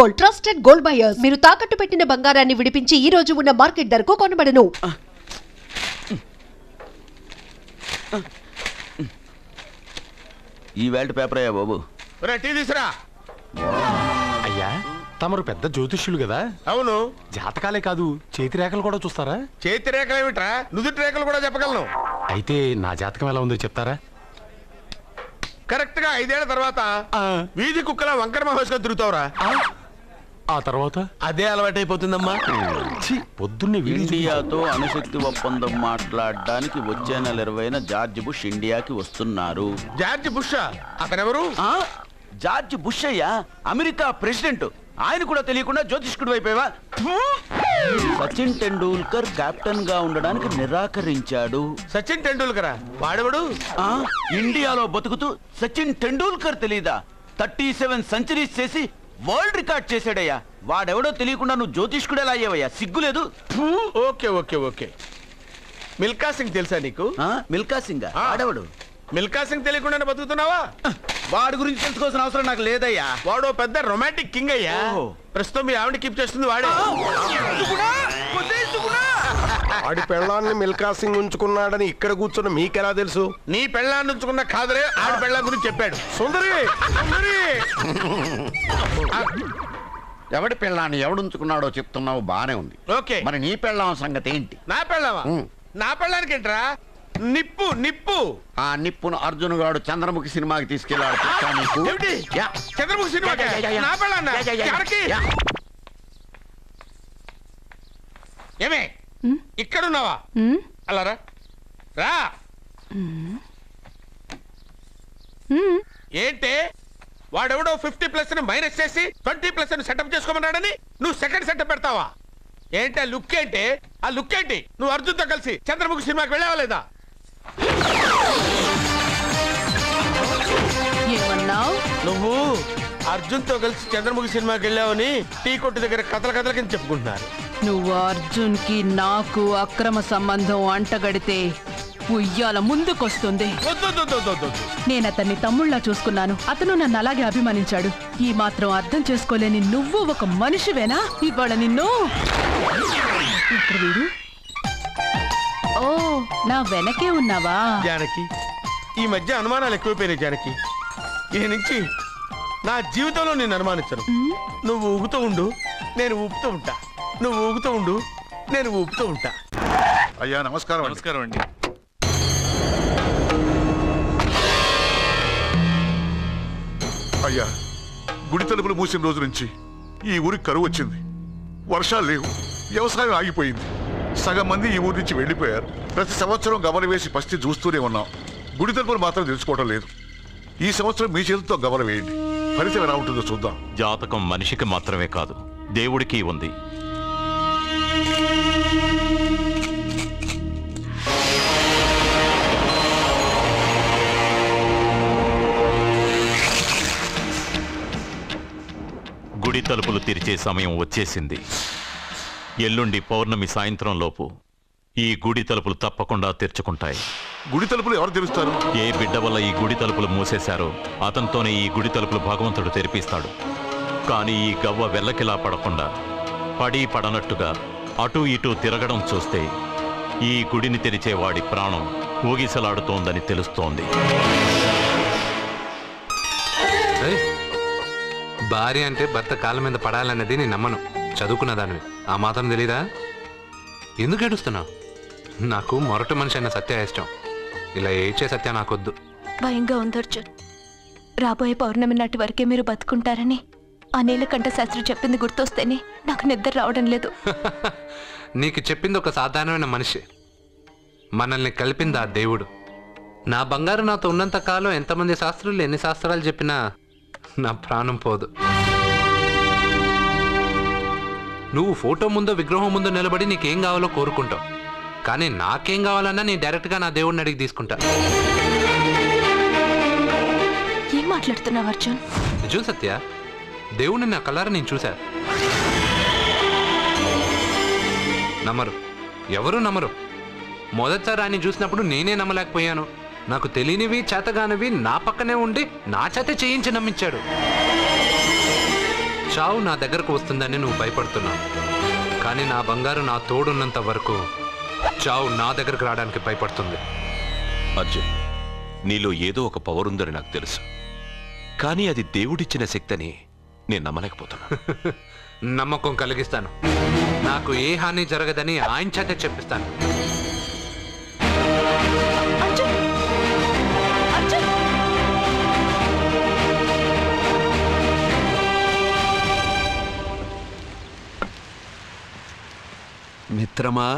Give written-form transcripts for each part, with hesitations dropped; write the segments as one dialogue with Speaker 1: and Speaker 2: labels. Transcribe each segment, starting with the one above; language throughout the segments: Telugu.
Speaker 1: Gold, trusted gold buyers. మీరు తాకట్టు పెట్టిన బంగారాన్ని విడిపించి ఈ రోజు ఉన్న మార్కెట్ ధరకు కొనబడను.
Speaker 2: ఈ వేల్ట్ పేపర్ అయ్యా బాబు.
Speaker 3: టీ తీసురా.
Speaker 4: అయ్యా తమరు పెద్ద జ్యోతిష్యులు కదా.
Speaker 3: అవును.
Speaker 4: జాతకాలే కాదు చేతి రేఖలు కూడా చూస్తారా?
Speaker 3: చేతి రేఖలు ఏమిట్రా, నుదుటి రేఖలు కూడా చెప్పగలను.
Speaker 4: అయితే నా జాతకం ఎలా ఉందో చెప్తారా?
Speaker 3: కరెక్ట్ గా 5 ఏళ్ల తర్వాత వీధి కుక్కల వంకర మహోత్సవం తిరుగుతావురా.
Speaker 4: ఆ తర్వాత
Speaker 3: అదే అలవాటైపోతుందమ్మా.
Speaker 4: పొద్దున్నే
Speaker 2: ఇండియాతో అణుశక్తి ఒప్పందం మాట్లాడడానికి వచ్చే నెల 20న జార్జ్ బుష్ ఇండియాకి వస్తున్నారు.
Speaker 3: జార్జ్ బుషా? అతనెవరు?
Speaker 2: జార్జ్ బుష్ అయ్యా, అమెరికా ప్రెసిడెంట్. ఆయన కూడా తెలియకుండా జ్యోతిష్కుడు అయిపోయావా? సచిన్ టెండూల్కర్ కెప్టెన్ గా ఉండడానికి నిరాకరించాడు.
Speaker 3: సచిన్ టెండూల్కరా? వాడెవడు?
Speaker 2: ఇండియాలో బతుకుతూ సచిన్ టెండూల్కర్ తెలీదా? 37 సెంచరీస్ చేసి వరల్డ్ రికార్డ్ చేశాడయ్యా. వాడెవడో తెలియకుండా నువ్వు జ్యోతిష్కుడు ఎలా అయ్యావయ్యా? సిగ్గులేదు?
Speaker 3: Okay okay okay. Milkha Singh తెలుసా నీకు?
Speaker 2: మిల్కా సింగ్ వాడెవడు?
Speaker 3: మిల్కా సింగ్ తెలియకుండా బతుకుతున్నావా?
Speaker 2: వాడి గురించి తెలుసుకోవాల్సిన అవసరం నాకు లేదయ్యా.
Speaker 3: వాడు పెద్ద రొమాంటిక్ కింగ్ అయ్యా. ప్రస్తుతం మీ ఆవిడ కీప్ చేస్తుంది వాడే.
Speaker 5: వాడి పెళ్ళాన్ని మిల్కా సింగ్ ఉంచుకున్నాడని ఇక్కడ కూర్చున్న మీకెలా తెలుసు?
Speaker 3: నీ పెళ్ళాన్ని ఉంచుకున్న కాదరే ఆడి పెళ్ళాం గురించి చెప్పాడు. సుందరి సుందరి.
Speaker 6: ఎవడి పెళ్ళాన్ని ఎవడుంచుకున్నాడో చెప్తున్నావు, బానే ఉంది.
Speaker 3: ఓకే,
Speaker 6: మరి నీ పెళ్ళాం సంగతి ఏంటి?
Speaker 3: నా పెళ్ళావా? నా పెళ్ళానికి ఏంట్రా? నిప్పు నిప్పు.
Speaker 6: ఆ నిప్పును అర్జున్ గాడు చంద్రముఖి సినిమాకి తీసుకెళ్ళాడు.
Speaker 3: చంద్రముఖి సినిమా నా పెళ్ళాన్నా? ఏమే ఇక్కడున్నావా? అలా రా రా. ఏంటే వాడెవడో 50+ మైనస్ చేసి 20+ సెటప్ చేసుకోమన్నాడని నువ్వు సెకండ్ సెటప్ పెడతావా? ఏంటి ఆ లుక్? ఏంటి ఆ లుక్? ఏంటి నువ్వు అర్జున్తో కలిసి చంద్రముఖి సినిమాకి వెళ్ళావా లేదా? నువ్వు అర్జున్తో కలిసి చంద్రముఖి సినిమాకి వెళ్ళావని టీ కొట్టు దగ్గర కథల కింద చెప్పుకుంటున్నారు.
Speaker 7: నువ్వు అర్జున్ కి నాకు అక్రమ సంబంధం అంటగడితే ఉయ్యాల ముందుకొస్తుంది. నేను అతన్ని తమ్ముళ్లా చూసుకున్నాను. అతను నన్ను అలాగే అభిమానించాడు. ఈ మాత్రం అర్థం చేసుకోలేని నువ్వు ఒక మనిషివేనా? ఇవాళ నిన్ను వీడు. ఓ, నా వెనకే ఉన్నావా?
Speaker 3: జానకి, ఈ మధ్య అనుమానాలు ఎక్కువైపోయినాయి జానకి. ఈ నుంచి నా జీవితంలో నేను అనుమానించను. నువ్వు ఊగుతూ ఉండు, నేను ఊపుతూ ఉంటా. నువ్వు ఊగుతూ ఉండు, నేను ఊపుతూ ఉంటా.
Speaker 8: అయ్యా నమస్కారం. నమస్కారం అండి. అయ్యా, గుడి తలుపులు మూసిన రోజు నుంచి ఈ ఊరికి కరువు వచ్చింది. వర్షాలు లేవు, వ్యవసాయం ఆగిపోయింది. సగం మంది ఈ ఊరి నుంచి వెళ్ళిపోయారు. ప్రతి సంవత్సరం గమల వేసి పరిస్థితి చూస్తూనే ఉన్నాం. గుడి తలుపులు మాత్రం తెలుసుకోవడం లేదు. ఈ సంవత్సరం మీ చేతితో గమల వేయండి, ఫలితం ఎలా ఉంటుందో చూద్దాం.
Speaker 9: జాతకం మనిషికి మాత్రమే కాదు, దేవుడికి ఉంది. గుడి తలుపులు తెరిచే సమయం వచ్చేసింది. ఎల్లుండి పౌర్ణమి సాయంత్రం లోపు ఈ గుడి తలుపులు తప్పకుండా తెరుచుకుంటాయి.
Speaker 8: గుడి తలుపులు ఎవరు తెరుస్తారు?
Speaker 9: ఏ బిడ్డ వల్ల ఈ గుడి తలుపులు మూసేశారో అతనితోనే ఈ గుడి తలుపులు భగవంతుడు తెరిపిస్తాడు. కానీ ఈ గవ్వ వెల్లకిలా పడకుండా పడి పడనట్టుగా అటూ ఇటూ తిరగడం చూస్తే ఈ గుడిని తెరిచే వాడి ప్రాణం ఊగిసలాడుతోందని తెలుస్తోంది.
Speaker 10: భార్య అంటే భర్త కాళ్ళ మీద పడాలన్నది నేను నమ్మను. చదువుకున్న దానివి, ఆ మాత్రం తెలీదా? ఎందుకు ఏడుస్తున్నావు? నాకు మొరటి మనిషి అయిన సత్య ఇష్టం. ఇలా ఏడ్చే సత్య నాకొద్దు.
Speaker 11: భయంగా ఉంది అర్జున్. రాబోయే పౌర్ణమి నాటి వరకే మీరు బతుకుంటారని ఆ నీలకంఠ శాస్త్రి చెప్పింది గుర్తొస్తేనే నాకు నిద్ర రావడం లేదు.
Speaker 10: నీకు చెప్పింది ఒక సాధారణమైన మనిషి, మనల్ని కలిపింది ఆ దేవుడు. నా బంగారు నాతో ఉన్నంత కాలం ఎంతమంది శాస్త్రులు ఎన్ని శాస్త్రాలు చెప్పినా నా ప్రాణం పోదు. నువ్వు ఫోటో ముందో విగ్రహం ముందో నిలబడి నీకేం కావాలో కోరుకుంటావు. కానీ నాకేం కావాలన్నా నేను డైరెక్ట్గా నా దేవుడిని అడిగి తీసుకుంటా.
Speaker 11: ఏం మాట్లాడుతున్నావు అర్జున్?
Speaker 10: నిజం సత్య, దేవుడిని నా కళ్ళారా నేను చూశా. నమ్మరు, ఎవరు నమ్మరు. మొదటిసారి ఆయన చూసినప్పుడు నేనే నమ్మలేకపోయాను. నాకు తెలియనివి చేతగానివి నా పక్కనే ఉండి నా చేత చేయించి నమ్మించాడు. చావు నా దగ్గరకు వస్తుందని నువ్వు భయపడుతున్నావు, కానీ నా బంగారు నా తోడున్నంత వరకు చావు నా దగ్గరకు రావడానికి భయపడుతుంది.
Speaker 9: అర్జున్, నీలో ఏదో ఒక పవర్ ఉందని నాకు తెలుసు, కానీ అది దేవుడిచ్చిన శక్తి అని నేను నమ్మలేకపోతున్నా.
Speaker 10: నమ్మకం కలిగిస్తాను. నాకు ఏ హాని జరగదని ఆయన చేత చెప్పిస్తాను.
Speaker 12: మిత్రమా,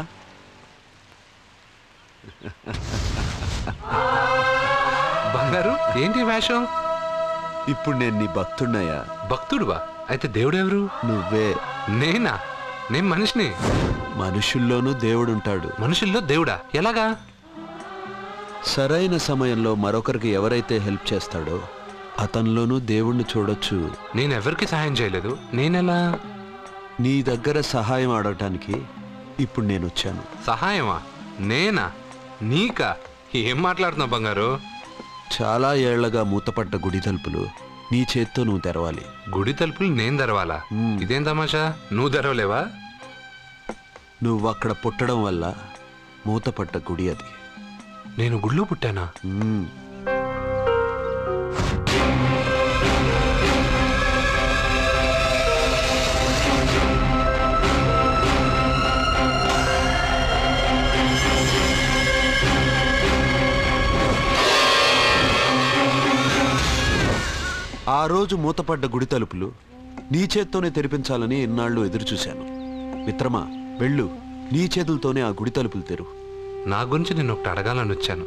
Speaker 10: బంగారు ఏంటి వేషం?
Speaker 12: ఇప్పుడు నేను నీ భక్తుడినయ్యా.
Speaker 10: భక్తుడువా? అయితే దేవుడెవరు?
Speaker 12: నువ్వే.
Speaker 10: నేనా? నేను మనిషిని.
Speaker 12: మనుషుల్లోనూ దేవుడుంటాడు.
Speaker 10: మనుషుల్లో దేవుడా? ఎలాగా?
Speaker 12: సరైన సమయంలో మరొకరికి ఎవరైతే హెల్ప్ చేస్తాడో అతనిలోనూ దేవుణ్ణి చూడొచ్చు.
Speaker 10: నేనెవరికి సహాయం చేయలేదు. నేనెలా?
Speaker 12: నీ దగ్గర సహాయం అడగటానికి ఇప్పుడు నేను వచ్చాను.
Speaker 10: సహాయమా? నేనా? నీకా? ఏం మాట్లాడుతున్నావు బంగారు?
Speaker 12: చాలా ఏళ్లగా మూతపడ్డ గుడి తలుపులు నీ చేత్తో నువ్వు తెరవాలి.
Speaker 10: గుడి తలుపులు నేను తెరవాలా? ఇదేం తమాషా? నువ్వు తెరవలేవా?
Speaker 12: నువ్వు అక్కడ పుట్టడం వల్ల మూతపడ్డ గుడి అది.
Speaker 10: నేను గుళ్ళో పుట్టానా?
Speaker 12: ఆ రోజు మూతపడ్డ గుడి తలుపులు నీ చేత్తోనే తెరిపించాలని ఎన్నాళ్ళు ఎదురుచూశాను. మిత్రమా, వెళ్ళు, నీ చేతులతోనే ఆ గుడి తలుపులు తెరు.
Speaker 10: నా గురించి నేను ఒకటి అడగాలని వచ్చాను.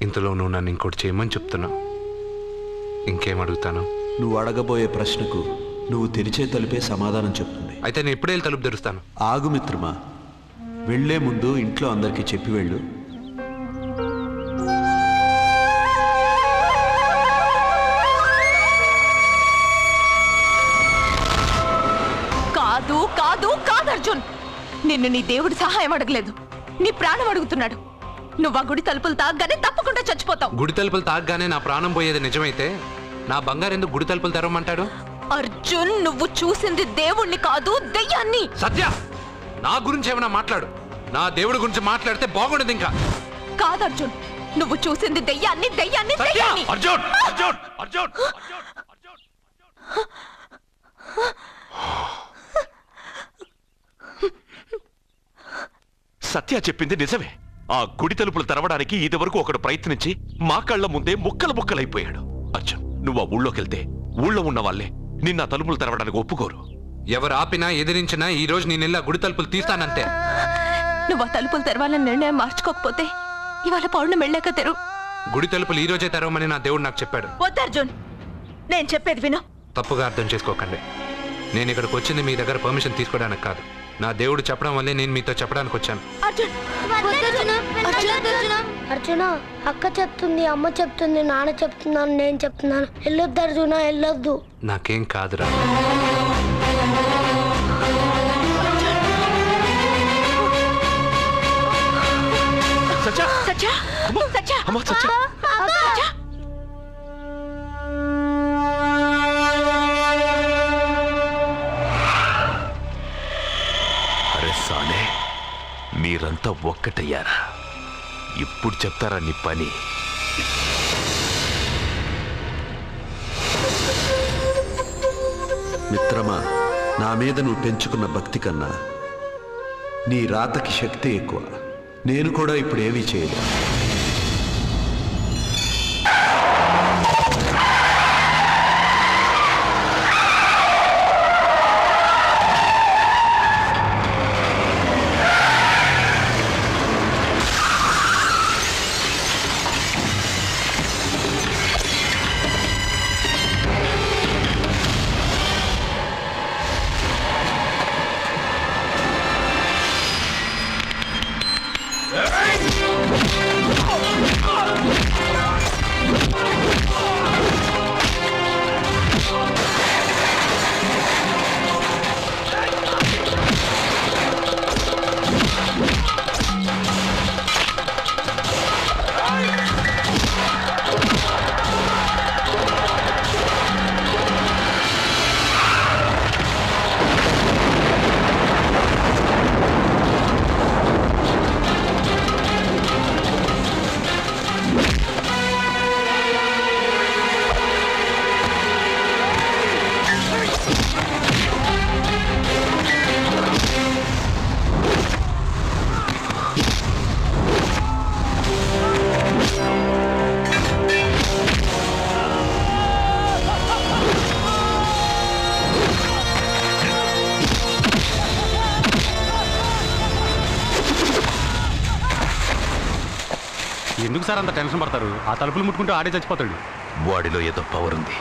Speaker 10: ఇంతలో నువ్వు నన్ను ఇంకోటి చేయమని చెప్తున్నావు. ఇంకేం అడుగుతాను?
Speaker 12: నువ్వు అడగబోయే ప్రశ్నకు నువ్వు తెరిచే తలుపే సమాధానం చెప్తుంది.
Speaker 10: అయితే నేను ఇప్పుడే తలుపు తెరుస్తాను.
Speaker 12: ఆగు మిత్రమా, వెళ్లే ముందు ఇంట్లో అందరికీ చెప్పి వెళ్ళు.
Speaker 11: కాదు కాదు కాదు అర్జున్, నిన్ను నీ దేవుడు సహాయం అడగలేదు, నీ ప్రాణం అడుగుతున్నాడు. నువ్వు ఆ గుడి తలుపులు తాగ్గానే తప్పకుండా చచ్చిపోతావు.
Speaker 10: గుడి తలుపులు తాగ్గానే నా ప్రాణం పోయేది నిజమైతే నా బంగారు ఎందుకు గుడి తలుపులు తెరవమంటాడు?
Speaker 11: అర్జున్, నువ్వు చూసింది దేవుణ్ణి కాదు, దెయ్యాన్ని.
Speaker 10: సత్య, నా గురించి ఏమైనా మాట్లాడు. నా దేవుడి గురించి మాట్లాడితే బాగుండదు. ఇంకా
Speaker 11: కాదు అర్జున్, నువ్వు చూసింది దెయ్యాన్ని, దెయ్యాన్ని, దెయ్యాన్ని.
Speaker 9: అర్జున్, అర్జున్, అర్జున్, సత్య చెప్పింది నిజమే. ఆ గుడి తలుపులు తెరవడానికి ఇదివరకు ఒకడు ప్రయత్నించి మా కళ్ళ ముందే ముక్కలు ముక్కలైపోయాడు. అర్జున్, నువ్వు ఆ ఊళ్ళోకెళ్తే ఊళ్ళో ఉన్న వాళ్ళే నిన్న తలుపులు తెరవడానికి ఒప్పుకోరు.
Speaker 10: ఎవరు ఆపినా ఎదిరించినా ఈ రోజు నేను గుడి తలుపులు తీస్తానంతే.
Speaker 11: నువ్వు ఆ తలుపులు తెరవాలని నిర్ణయం మార్చుకోకపోతే ఇవాళ పౌర్ణమి వెళ్ళాక తెరు.
Speaker 10: గుడి తలుపులు ఈ రోజే తెరవమని నా దేవుడు నాకు చెప్పాడు.
Speaker 11: వద్దు అర్జున్, నేను చెప్పేది విను.
Speaker 10: తప్పుగా అర్థం చేసుకోకండి. నేను ఇక్కడికి వచ్చింది మీ దగ్గర పర్మిషన్ తీసుకోవడానికి కాదు. నా దేవుడు చెప్పడం వల్లే నేను మీతో చెప్పడానికి వచ్చాను.
Speaker 13: అర్జున, అక్క చెప్తుంది, అమ్మ చెప్తుంది, నాన్న చెప్తున్నాను, నేను చెప్తున్నాను. వెళ్ళొద్దు అర్జున, వెళ్ళొద్దు.
Speaker 10: నాకేం కాదురా.
Speaker 11: సత్య, సత్య, సత్య, సత్య.
Speaker 9: అరే సాలే, మీరంతా ఒక్కటయ్యారా? ఇప్పుడు చెప్తారా నీ పని?
Speaker 12: మిత్రమా, నా మీద నువ్వు పెంచుకున్న భక్తి కన్నా నీ రాతకి శక్తి ఎక్కువ. నేను కూడా ఇప్పుడు ఏమీ చేయలేదు.
Speaker 3: Hey!
Speaker 4: ఎందుకు సార్ అంత టెన్షన్ పడతారు? ఆ తలుపులు ముట్టుకుంటూ ఆడే చచ్చిపోతాడు.
Speaker 14: వాడిలో ఏదో పవర్ ఉంది.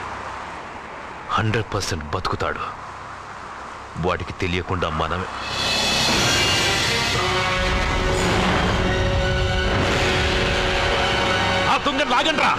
Speaker 14: 100% బతుకుతాడు. వాడికి తెలియకుండా మనమే.
Speaker 9: ఆ దొంగ లాగండ్రా.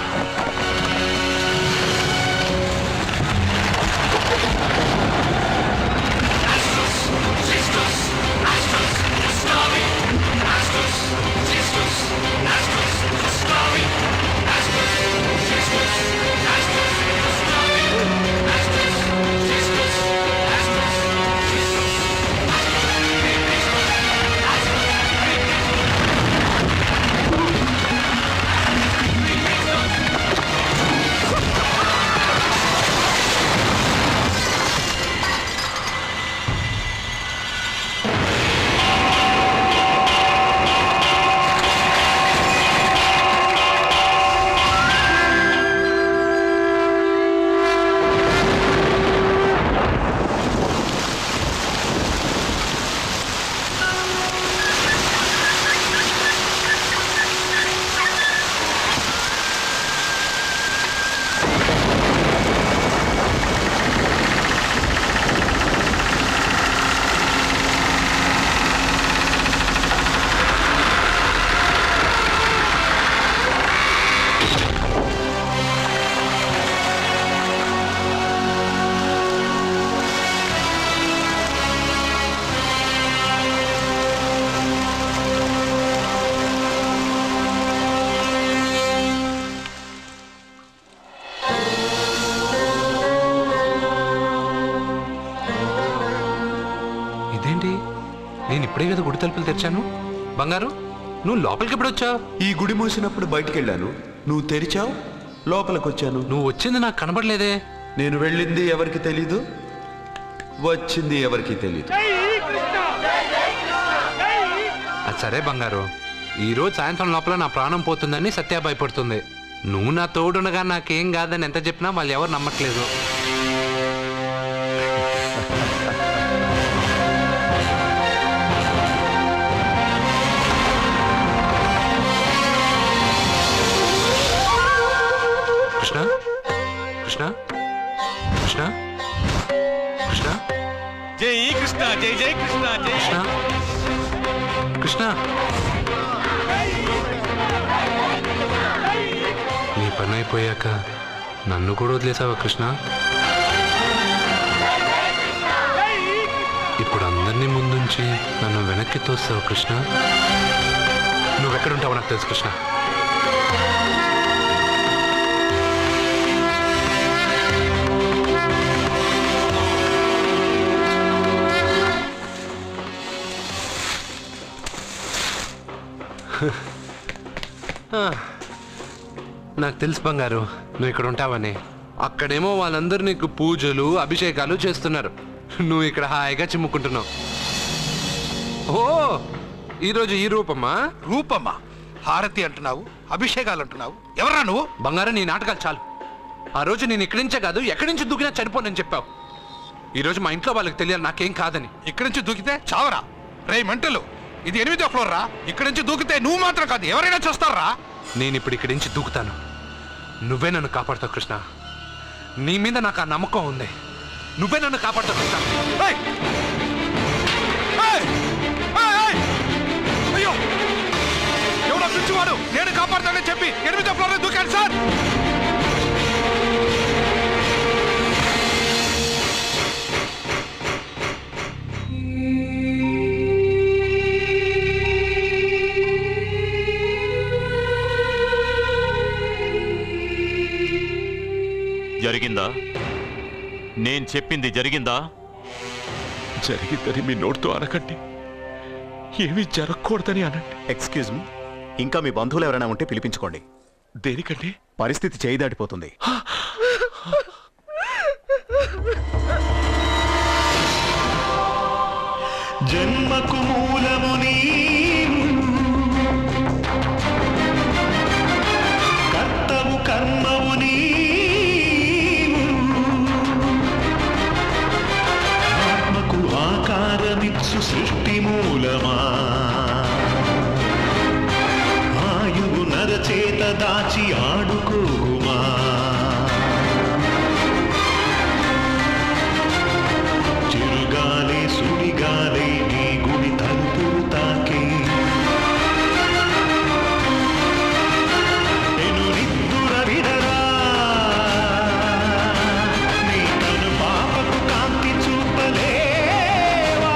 Speaker 10: నేను ఇప్పుడే కదా గుడి తలుపులు తెరిచాను. బంగారు, నువ్వు లోపలికి ఎప్పుడు వచ్చావు?
Speaker 12: ఈ గుడి మూసినప్పుడు బయటికి వెళ్ళాను. నువ్వు తెరిచావు, లోపలికి వచ్చాను.
Speaker 10: నువ్వు వచ్చింది నాకు కనబడలేదే.
Speaker 12: నేను వెళ్ళింది ఎవరికి తెలీదు, వచ్చింది ఎవరికి తెలీదు.
Speaker 10: అది సరే బంగారు, ఈరోజు సాయంత్రం లోపల నా ప్రాణం పోతుందని సత్య భయపడుతుంది. నువ్వు నా తోడునగా నాకేం కాదని ఎంత చెప్పినా వాళ్ళు ఎవరు నమ్మట్లేదు. కృష్ణ కృష్ణ కృష్ణ కృష్ణ
Speaker 3: జై కృష్ణ, జై జై కృష్ణ, జై
Speaker 10: కృష్ణ కృష్ణ. నీ పని అయిపోయాక నన్ను కూడా వదిలేసావా కృష్ణ? ఇప్పుడు అందరినీ ముందుంచి నన్ను వెనక్కి తోస్తావు కృష్ణ. నువ్వెక్కడుంటావో నాకు తెలుసు కృష్ణ. నాకు తెలుసు బంగారు, నువ్వు ఇక్కడ ఉంటావని. అక్కడేమో వాళ్ళందరూ నీకు పూజలు అభిషేకాలు చేస్తున్నారు, నువ్వు ఇక్కడ హాయిగా చిమ్ముకుంటున్నావు. ఓ, ఈరోజు ఈ రూపమ్మా?
Speaker 15: రూపమ్మా? హారతి అంటున్నావు, అభిషేకాలు అంటున్నావు. ఎవరా నువ్వు?
Speaker 10: బంగారు, నీ నాటకాలు చాలు. ఆ రోజు నేను ఇక్కడి నుంచే కాదు ఎక్కడి నుంచి దూకినా చనిపోనని చెప్పావు. ఈరోజు మా ఇంట్లో వాళ్ళకి తెలియాలి నాకేం కాదని.
Speaker 15: ఇక్కడి నుంచి దూకితే చావరా? రే మెంటలు, ఇది 8వ ఫ్లోర్ రా. ఇక్కడి నుంచి దూకితే నువ్వు మాత్రం కాదు ఎవరైనా చూస్తారా?
Speaker 10: నేను ఇప్పుడు ఇక్కడి నుంచి దూకుతాను, నువ్వే నన్ను కాపాడుతావు కృష్ణ. నీ మీద నాకు ఆ నమ్మకం ఉంది, నువ్వే నన్ను కాపాడుతావు కృష్ణ.
Speaker 15: అయ్యో, ఎవడో పిచ్చివాడు నేను కాపాడుతానని చెప్పి 8వ ఫ్లోర్ దూకాను సార్.
Speaker 9: జరిగిందా? నేను చెప్పింది జరిగిందా?
Speaker 8: జరిగిందని మీ నోటితో అనకండి, ఏమీ జరగకూడదని అనండి.
Speaker 16: ఎక్స్క్యూజ్ మీ, ఇంకా మీ బంధువులు ఎవరైనా ఉంటే పిలిపించుకోండి.
Speaker 8: దేనికండి?
Speaker 16: పరిస్థితి చేయి దాటిపోతుంది.
Speaker 17: జన్మకు మూలము నీవు, కర్తవు కర్మవు నీవు, ఆత్మకు ఆకారమిచ్చు సృష్టి మూలమా, ఆయువు నరచే దాచి ఆడుకోమా. చిరుగాలి సుడిగాలి నీ గుడి తలుపులు తాకే. నేను నిద్దుర విడరా నీ కను పాపకు కాంతి చూపలేవా.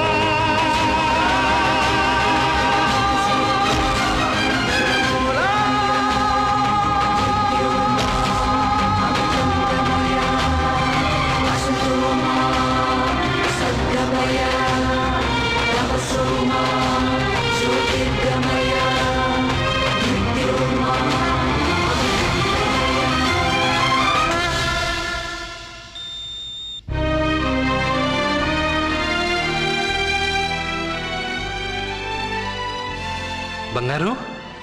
Speaker 10: బంగారు,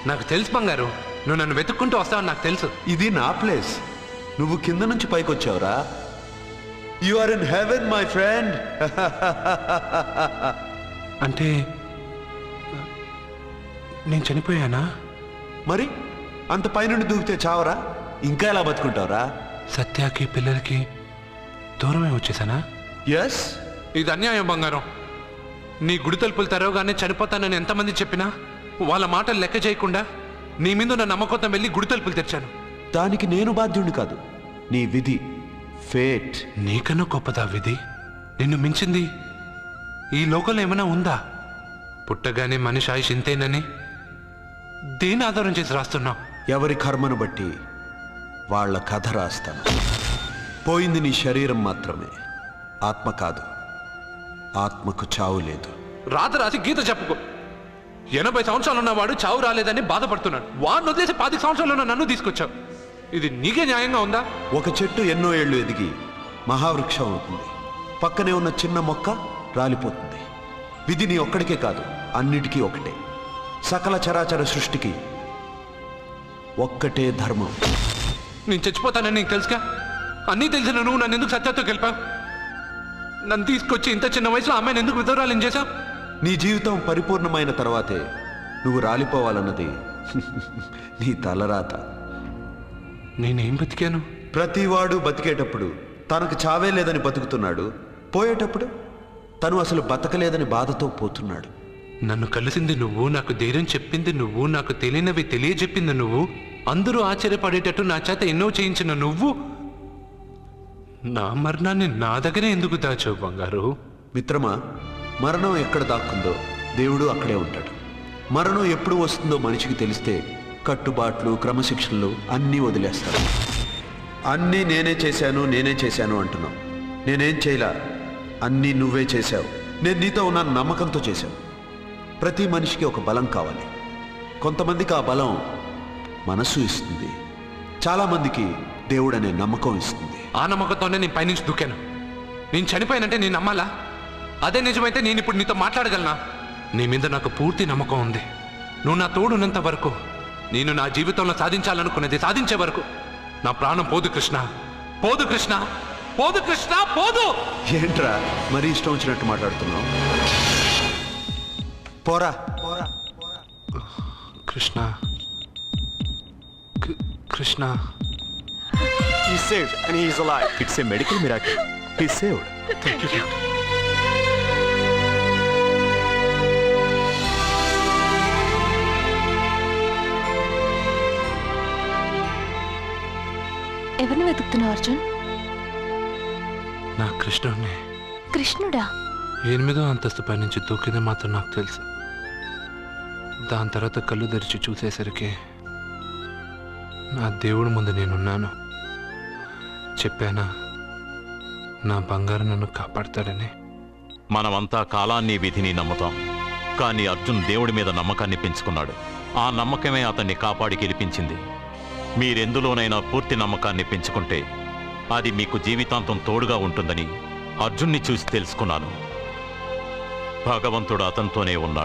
Speaker 10: నాకు తెలుసు బంగారు, నువ్వు నన్ను వెతుక్కుంటూ వస్తావని నాకు తెలుసు.
Speaker 12: ఇది నా ప్లేస్. నువ్వు కింద నుంచి పైకి వచ్చావురా. You are in heaven my friend.
Speaker 10: అంటే నేను చనిపోయానా?
Speaker 12: మరి అంత పైనుండి దూకితే చావరా? ఇంకా ఎలా బతుకుంటావురా?
Speaker 10: సత్యాకి పిల్లలకి దూరమే వచ్చేసానా?
Speaker 12: ఎస్.
Speaker 10: ఇది అన్యాయం బంగారం. నీ గుడి తలుపులు తెరవగానే చనిపోతానని ఎంతమంది చెప్పినా వాళ్ళ మాటలు లెక్క చేయకుండా నీ మీద ఉన్న నమ్మకంతో వెళ్ళి గుడి తలుపులు తెరిచాను.
Speaker 12: దానికి నేను బాధ్యుడిని కాదు, నీ విధి, ఫేట్.
Speaker 10: నీకన్నా గొప్పదా విధి? నిన్ను మించింది ఈ లోకంలో ఏమైనా ఉందా? పుట్టగానే మనిషి ఆయుష్ ఇంతేనని దేని ఆధారం చేసి రాస్తున్నావు?
Speaker 12: ఎవరి కర్మను బట్టి వాళ్ళ కథ రాస్తాను. పోయింది నీ శరీరం మాత్రమే, ఆత్మ కాదు. ఆత్మకు చావు లేదు.
Speaker 10: రాత రాసి గీత చెప్పుకో. 80 సంవత్సరాలు ఉన్నవాడు చావు రాలేదని బాధపడుతున్నాడు. వాడిని వదిలేసి 10 సంవత్సరాలు ఉన్న నన్ను తీసుకొచ్చావు. ఇది నీకే న్యాయంగా ఉందా?
Speaker 12: ఒక చెట్టు ఎన్నో ఏళ్ళు ఎదిగి మహావృక్షం అవుతుంది. పక్కనే ఉన్న చిన్న మొక్క రాలిపోతుంది. విధి నీ ఒక్కడికే కాదు, అన్నిటికీ ఒకటే. సకల చరాచర సృష్టికి ఒక్కటే ధర్మం.
Speaker 10: నేను చచ్చిపోతానని నీకు తెలుసుగా. అన్నీ తెలిసిన నువ్వు నన్ను ఎందుకు సత్యాతో గెలిపావు? నన్ను తీసుకొచ్చి ఇంత చిన్న వయసులో అమ్మాయిని ఎందుకు విధవరాలు చేశావు?
Speaker 12: నీ జీవితం పరిపూర్ణమైన తర్వాతే నువ్వు రాలిపోవాలన్నది నీ తలరాత.
Speaker 10: నేనేం బతికాను?
Speaker 12: ప్రతివాడు బతికేటప్పుడు తనకు చావే లేదని బతుకుతున్నాడు. పోయేటప్పుడు తను అసలు బతకలేదని బాధతో పోతున్నాడు.
Speaker 10: నన్ను కలిసింది నువ్వు, నాకు ధైర్యం చెప్పింది నువ్వు, నాకు తెలియనివి తెలియజెప్పింది నువ్వు, అందరూ ఆశ్చర్యపడేటట్టు నా చేత ఎన్నో చేయించిన నువ్వు, నా మరణాన్ని నా దగ్గరే ఎందుకు దాచావు బంగారు?
Speaker 12: మిత్రమా, మరణం ఎక్కడ దాక్కుందో దేవుడు అక్కడే ఉంటాడు. మరణం ఎప్పుడు వస్తుందో మనిషికి తెలిస్తే కట్టుబాట్లు, క్రమశిక్షణలు అన్నీ వదిలేస్తాడు. అన్నీ నేనే చేశాను అంటున్నావు. నేనేం చేయలా, అన్నీ నువ్వే చేశావు. నేను నీతో ఉన్న నమ్మకంతో చేశావు. ప్రతి మనిషికి ఒక బలం కావాలి. కొంతమందికి ఆ బలం మనస్సు ఇస్తుంది, చాలామందికి దేవుడు అనే నమ్మకం ఇస్తుంది.
Speaker 10: ఆ నమ్మకంతోనే నేను పైనుంచి దూకాను. నేను చనిపోయానంటే నేను నమ్మాలా? అదే నిజమైతే నేను ఇప్పుడు నీతో మాట్లాడగలనా? నీ మీద నాకు పూర్తి నమ్మకం ఉంది. నువ్వు నా తోడున్నంత వరకు, నేను నా జీవితంలో సాధించాలనుకున్నది సాధించే వరకు నా ప్రాణం పోదు కృష్ణ, పోదు కృష్ణ, పోదు కృష్ణ, పోదు.
Speaker 12: ఏంట్రా మరీ ఇష్టం వచ్చినట్టు మాట్లాడుతున్నావు? పోరా
Speaker 10: Krishna, Krishna.
Speaker 16: He's saved and he is alive. It's a medical miracle. He's saved.
Speaker 10: Thank you.
Speaker 11: ఎవరిని వెతుకుతున్నావు అర్జున్?
Speaker 10: నా కృష్ణుడిని.
Speaker 11: కృష్ణుడా?
Speaker 10: 8వ అంతస్తు పై నుంచి దూకింది మాత్రం నాకు తెలుసు. దాని తర్వాత కళ్ళు తెరిచి చూసేసరికి నా దేవుడి ముందు నేనున్నాను. చెప్పానా నా బంగారు నన్ను కాపాడతాడని?
Speaker 9: మనమంతా కాలాన్ని, విధిని నమ్ముతాం. కానీ అర్జున్ దేవుడి మీద నమ్మకాన్ని పెంచుకున్నాడు. ఆ నమ్మకమే అతన్ని కాపాడి గెలిపించింది. మీరెందులోనైనా పూర్తి నమ్మకాన్ని పెంచుకుంటే అది మీకు జీవితాంతం తోడుగా ఉంటుందని అర్జున్ని చూసి తెలుసుకున్నాను. భగవంతుడు అతనితోనే ఉన్నాడు.